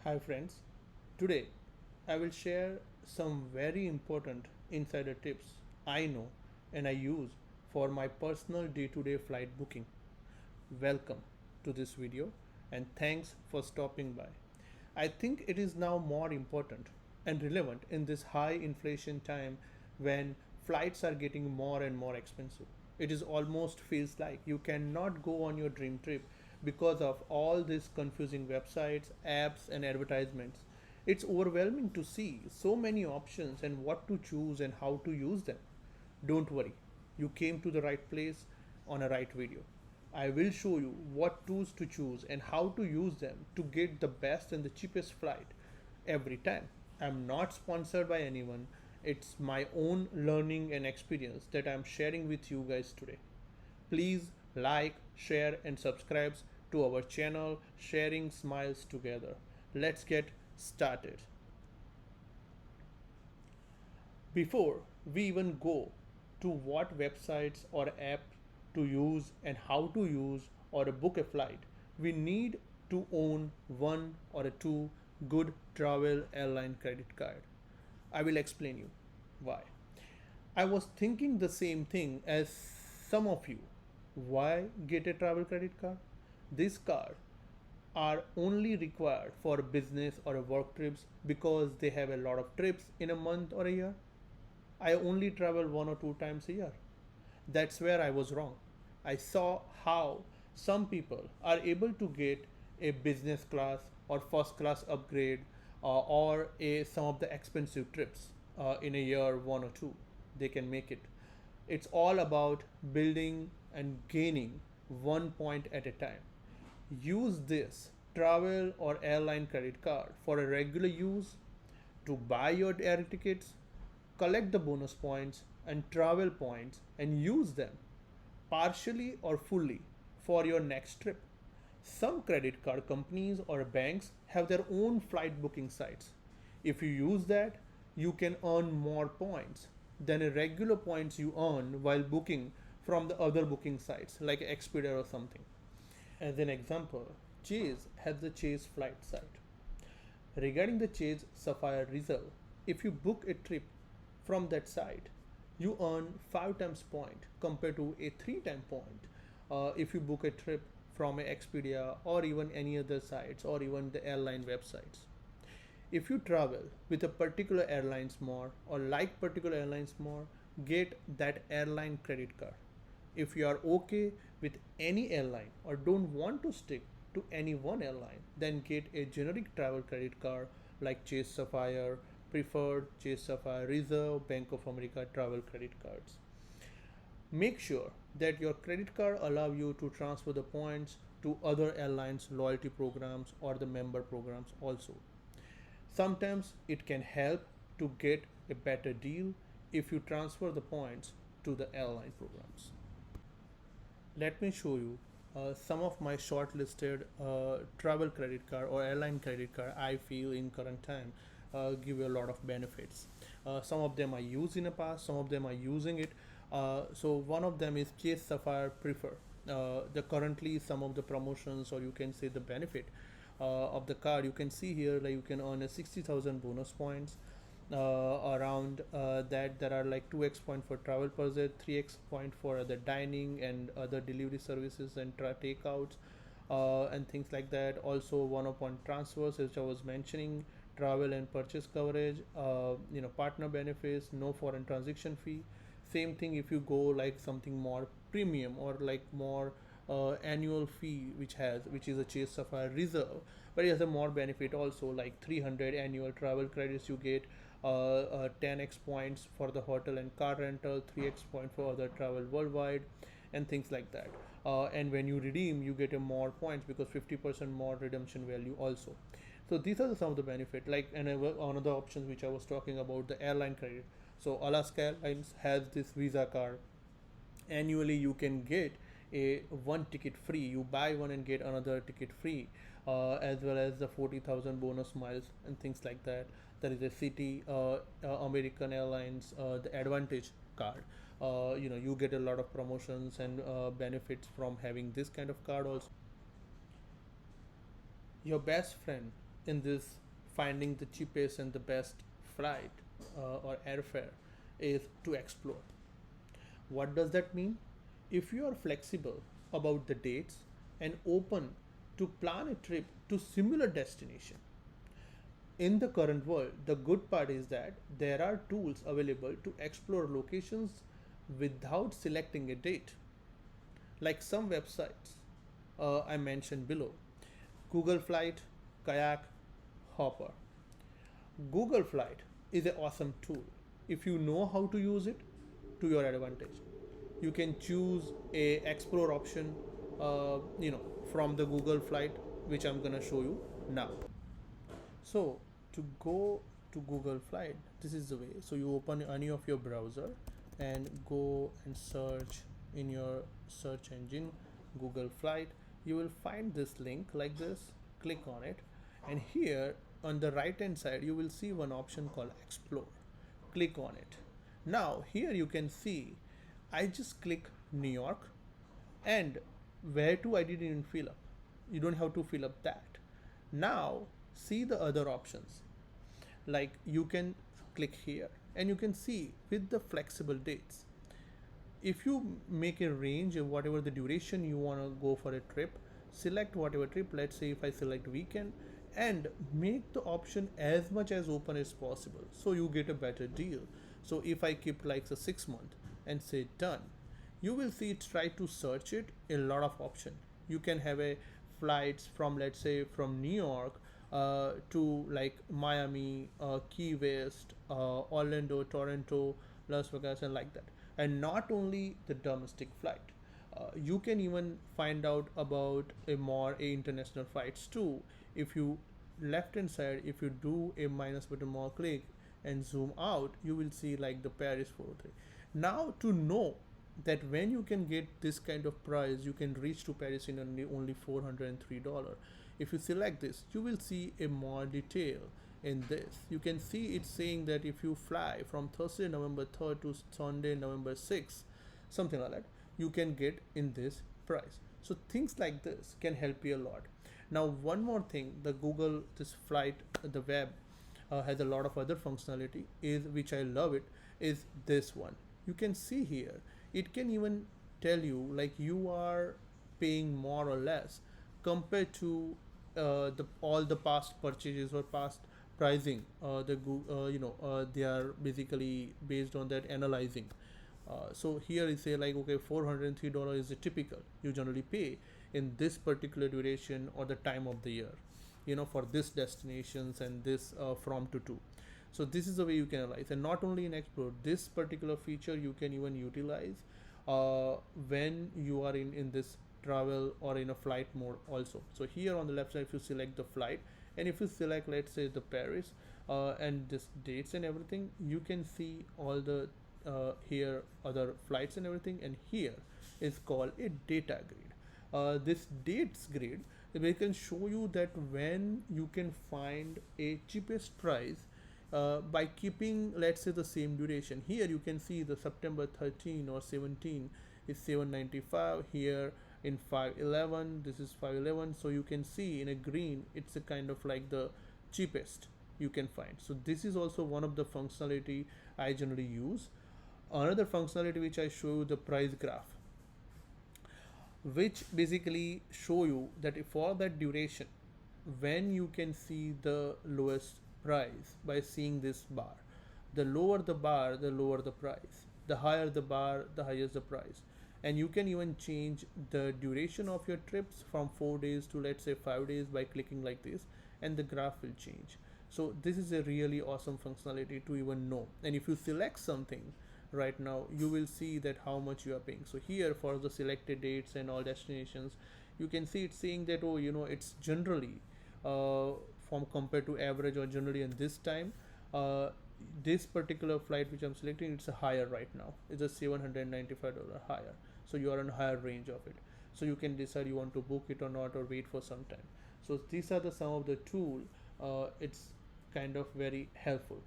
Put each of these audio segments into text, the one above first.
Hi friends, today I will share some very important insider tips I know and I use for my personal day-to-day flight booking. Welcome to this video and thanks for stopping by. I think it is now more important and relevant in this high inflation time when flights are getting more and more expensive. It is almost feels like you cannot go on your dream trip because of all these confusing websites, apps and advertisements. It's overwhelming to see so many options and what to choose and how to use them. Don't worry, you came to the right place on a right video. I will show you what tools to choose and how to use them to get the best and the cheapest flight every time. I'm not sponsored by anyone. It's my own learning and experience that I'm sharing with you guys today. Please like, share and subscribe to our channel Sharing Smiles Together. Let's get started. Before we even go to what websites or app to use and how to use or book a flight, we need to own one or two good travel airline credit card. I will explain you why. I was thinking the same thing as some of you. Why get a travel credit card? This card are only required for business or work trips because they have a lot of trips in a month or a year. I only travel one or two times a year. That's where I was wrong. I saw how some people are able to get a business class or first class upgrade some of the expensive trips in a year, one or two. They can make it. It's all about building and gaining 1 point at a time. Use this travel or airline credit card for a regular use to buy your air tickets, collect the bonus points and travel points and use them partially or fully for your next trip. Some credit card companies or banks have their own flight booking sites. If you use that, you can earn more points than a regular points you earn while booking from the other booking sites like Expedia or something. As an example, Chase has the Chase flight site. Regarding the Chase Sapphire Reserve, if you book a trip from that site, you earn 5 times point compared to a 3 time point if you book a trip from a Expedia or even any other sites or even the airline websites. If you travel with a particular airlines more or like particular airlines more, get that airline credit card. If you are okay with any airline or don't want to stick to any one airline, then get a generic travel credit card like Chase Sapphire, Preferred, Chase Sapphire Reserve, Bank of America travel credit cards. Make sure that your credit card allow you to transfer the points to other airlines loyalty programs or the member programs also. Sometimes it can help to get a better deal if you transfer the points to the airline programs. Let me show you some of my shortlisted travel credit card or airline credit card I feel in current time give you a lot of benefits. Some of them I used in the past, some of them are using it. So one of them is Chase Sapphire Prefer. The currently some of the promotions or you can say the benefit of the card you can see here, like you can earn a 60,000 bonus points. Around that there are like 2x point for travel budget, 3x point for the dining and other delivery services and takeouts and things like that. Also 1 point transfers which I was mentioning, travel and purchase coverage, partner benefits, no foreign transaction fee. Same thing if you go like something more premium or like more annual fee which is a Chase Sapphire Reserve, but it has a more benefit also like 300 annual travel credits you get, 10x points for the hotel and car rental, 3x point for other travel worldwide and things like that. And when you redeem you get a more points because 50% more redemption value also. So these are some of the benefit, like another options which I was talking about, the airline credit. So Alaska Airlines has this Visa card. Annually you can get a one ticket free, you buy one and get another ticket free, as well as the 40,000 bonus miles and things like that. There is a city American Airlines the advantage card. You get a lot of promotions and benefits from having this kind of card also. Your best friend in this finding the cheapest and the best flight or airfare is to explore. What does that mean? If you are flexible about the dates and open to plan a trip to similar destination, in the current world, the good part is that there are tools available to explore locations without selecting a date, like some websites I mentioned below: Google Flight, Kayak, Hopper. Google Flight is an awesome tool if you know how to use it to your advantage. You can choose a explore option, from the Google Flight, which I'm gonna show you now. So to go to Google Flight, this is the way. So you open any of your browser and go and search in your search engine Google Flight. You will find this link like this. Click on it, and here on the right hand side you will see one option called Explore. Click on it. Now here you can see I just click New York, and where to I didn't even fill up. You don't have to fill up that. Now see the other options, like you can click here and you can see with the flexible dates. If you make a range of whatever the duration you want to go for a trip, select whatever trip. Let's say if I select weekend, and make the option as much as open as possible so you get a better deal. So if I keep like a 6 month and say done, you will see it try to search it a lot of option. You can have a flights from, let's say, from New York to like Miami, Key West, Orlando, Toronto, Las Vegas, and like that. And not only the domestic flight, you can even find out about a international flights too. If you left hand side, if you do a minus button more click and zoom out, you will see like the Paris 403. Now to know that when you can get this kind of price, you can reach to Paris in only $403. If you select this, you will see a more detail in this. You can see it's saying that if you fly from Thursday November 3rd to Sunday November 6th, something like that, you can get in this price. So things like this can help you a lot. Now one more thing, the Google this flight, the web has a lot of other functionality, is which I love it, is this one. You can see here it can even tell you like you are paying more or less compared to the all the past purchases or past pricing. They are basically based on that analyzing. So here is say like, okay, $403 is the typical you generally pay in this particular duration or the time of the year, for this destinations and this from to. So this is the way you can analyze. And not only in Explore, this particular feature you can even utilize when you are in this travel or in a flight mode also. So here on the left side, if you select the flight, and if you select, let's say, the Paris and this dates and everything, you can see all the here other flights and everything. And here is called a data grid. This dates grid, we can show you that when you can find a cheapest price by keeping, let's say, the same duration. Here you can see the September 13 or 17 is 795. Here in 511, this is 511. So you can see in a green, it's a kind of like the cheapest you can find. So this is also one of the functionality I generally use. Another functionality which I show you, the price graph, which basically show you that for that duration when you can see the lowest price by seeing this bar. The lower the bar, the lower the price. The higher the bar, the higher the price. And you can even change the duration of your trips from 4 days to, let's say, 5 days by clicking like this, and the graph will change. So this is a really awesome functionality to even know. And if you select something right now, you will see that how much you are paying. So here for the selected dates and all destinations, you can see it's saying that, oh, it's generally from compared to average or generally in this time, this particular flight which I'm selecting, it's a higher right now. It's a $795 higher. So you are in a higher range of it. So you can decide you want to book it or not, or wait for some time. So these are the some of the tool. It's kind of very helpful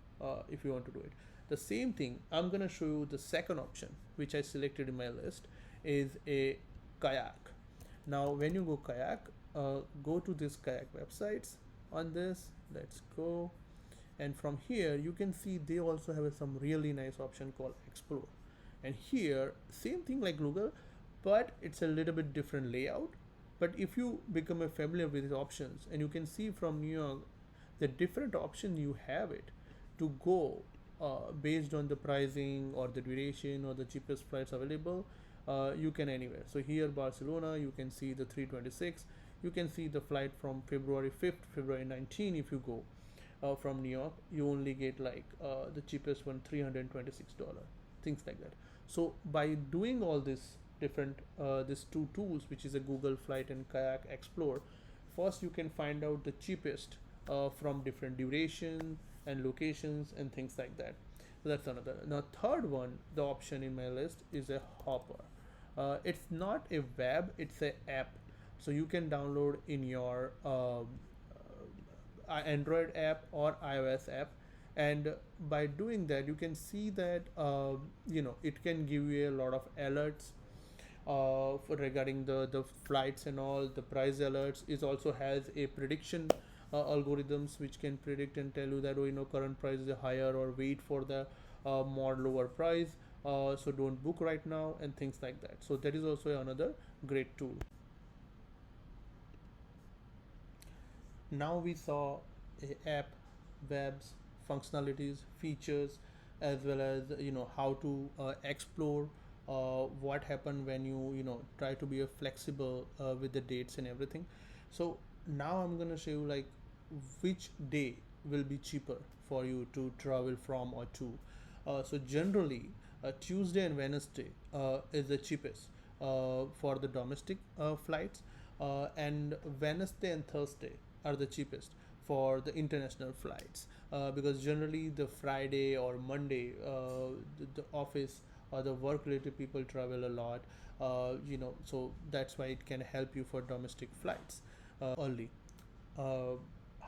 if you want to do it. The same thing, I'm gonna show you the second option which I selected in my list, is a Kayak. Now when you go Kayak, go to this Kayak websites, on this. Let's go. And from here you can see they also have some really nice option called explore. And here same thing like Google, but it's a little bit different layout. But if you become a familiar with these options, and you can see from New York the different option you have it to go based on the pricing or the duration or the cheapest flights available. You can anywhere. So here Barcelona, you can see the 326. You can see the flight from February 5th, February 19. If you go from New York, you only get like the cheapest one, $326, things like that. So by doing all this different these two tools, which is a Google Flight and Kayak Explore, first you can find out the cheapest from different duration and locations and things like that. So that's another. Now third one, the option in my list is a Hopper. It's not a web, it's a app. So you can download in your Android app or iOS app, and by doing that you can see that it can give you a lot of alerts for regarding the flights and all the price alerts. It also has a prediction algorithms which can predict and tell you that, current price is higher, or wait for the more lower price, so don't book right now and things like that. So that is also another great tool. Now we saw a app, webs, functionalities, features, as well as how to explore what happened when you try to be a flexible with the dates and everything. So now I'm gonna show you like which day will be cheaper for you to travel from or to. So generally, Tuesday and Wednesday is the cheapest for the domestic flights, and Wednesday and Thursday are the cheapest for the international flights, because generally the Friday or Monday, the office or the work related people travel a lot, so that's why it can help you for domestic flights early. uh,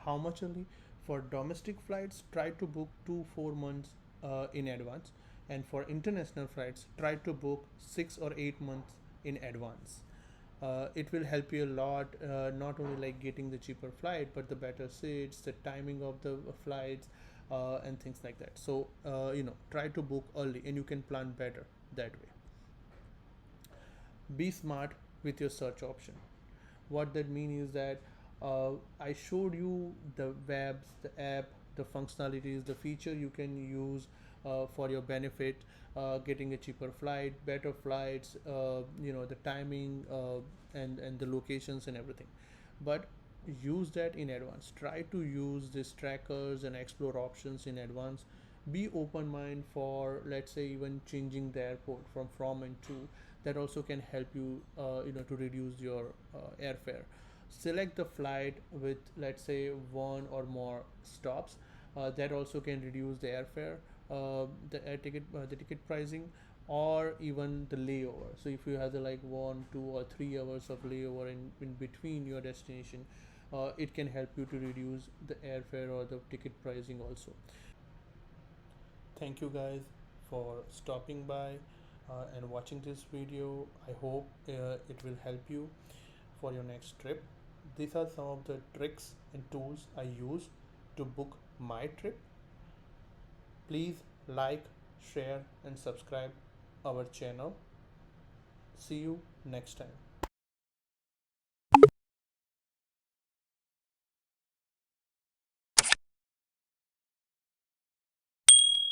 how much early? For domestic flights, try to book 2 4 months in advance, and for international flights, try to book 6 or 8 months in advance. It will help you a lot, not only like getting the cheaper flight, but the better seats, the timing of the flights, and things like that. So try to book early, and you can plan better that way. Be smart with your search option. What that means is that I showed you the webs, the app, the functionalities, the feature you can use for your benefit, getting a cheaper flight, better flights, the timing, and the locations and everything. But use that in advance. Try to use these trackers and explore options in advance. Be open mind for, let's say, even changing the airport from and to. That also can help you to reduce your airfare. Select the flight with, let's say, one or more stops. That also can reduce the airfare, the ticket pricing, or even the layover. So if you have the like 1 2 or 3 hours of layover in between your destination, it can help you to reduce the airfare or the ticket pricing also. Thank you guys for stopping by and watching this video. I hope it will help you for your next trip. These are some of the tricks and tools I use to book my trip. Please like, share, and subscribe our channel. See you next time.